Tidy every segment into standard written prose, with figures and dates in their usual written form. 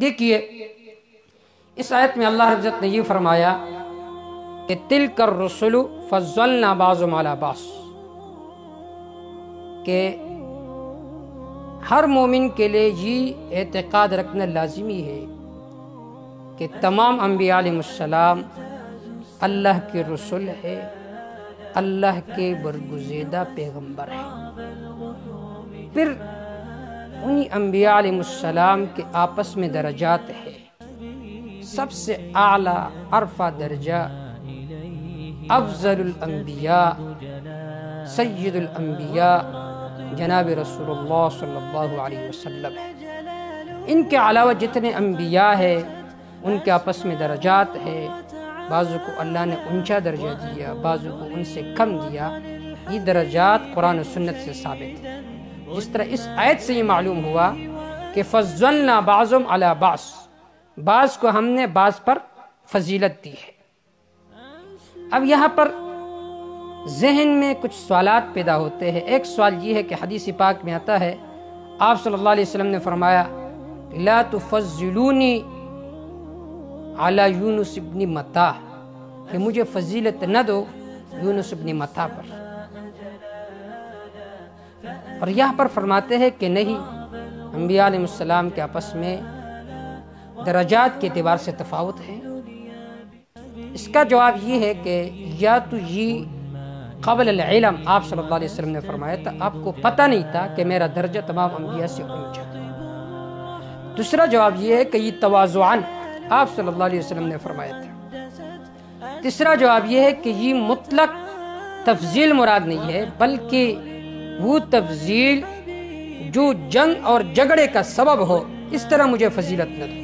دیکھیے اس آیت میں اللہ رب العزت نے یہ فرمایا کہ تلک الرسل فضلنا بعضهم علی بعض، کہ ہر مومن کے لیے یہ اعتقاد رکھنا لازمی ہے کہ تمام انبیاء علیہ السلام اللہ کے رسول ہے، اللہ کے برگزیدہ پیغمبر ہیں۔ پھر انہی انبیاء علیہ السلام کے آپس میں درجات ہے، سب سے اعلیٰ عرفہ درجہ افضل الانبیاء سید الانبیاء جناب رسول اللہ صلی اللہ علیہ وسلم ہے۔ ان کے علاوہ جتنے انبیاء ہیں ان کے آپس میں درجات ہے، بعضوں کو اللہ نے اونچا درجہ دیا، بعضوں کو ان سے کم دیا۔ یہ درجات قرآن و سنت سے ثابت ہے۔ جس طرح اس آیت سے یہ معلوم ہوا کہ فضلنا بعضهم علی بعض، بعض کو ہم نے بعض پر فضیلت دی ہے۔ اب یہاں پر ذہن میں کچھ سوالات پیدا ہوتے ہیں۔ ایک سوال یہ ہے کہ حدیث پاک میں آتا ہے، آپ صلی اللہ علیہ وسلم نے فرمایا لا تفضلونی علی یونس ابن متی، کہ مجھے فضیلت نہ دو یونس ابن متی پر۔ اور یہاں پر فرماتے ہیں کہ نہیں، انبیاء علیہ السلام کے آپس میں درجات کے اعتبار سے تفاوت ہے۔ اس کا جواب یہ ہے کہ یا تو یہ قبل العلم آپ صلی اللہ علیہ وسلم نے فرمایا تھا، آپ کو پتہ نہیں تھا کہ میرا درجہ تمام انبیاء سے اونچا ہے۔ دوسرا جواب یہ ہے کہ یہ تواضعاً آپ صلی اللہ علیہ وسلم نے فرمایا تھا۔ تیسرا جواب یہ ہے کہ یہ مطلق تفضیل مراد نہیں ہے، بلکہ وہ تفضیل جو جنگ اور جھگڑے کا سبب ہو، اس طرح مجھے فضیلت نہ دو۔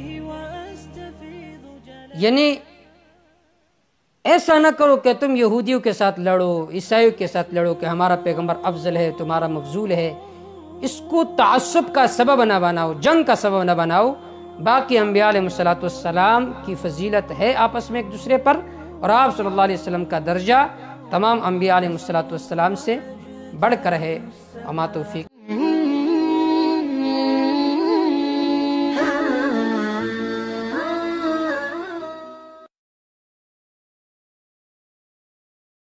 یعنی ایسا نہ کرو کہ تم یہودیوں کے ساتھ لڑو، عیسائیوں کے ساتھ لڑو کہ ہمارا پیغمبر افضل ہے، تمہارا مفضول ہے۔ اس کو تعصب کا سبب نہ بناؤ، جنگ کا سبب نہ بناؤ۔ باقی انبیاء علیہ السلام کی فضیلت ہے آپس میں ایک دوسرے پر، اور آپ صلی اللہ علیہ وسلم کا درجہ تمام انبیاء علیہ السلام سے بڑھ کر ہے۔ وما توفیق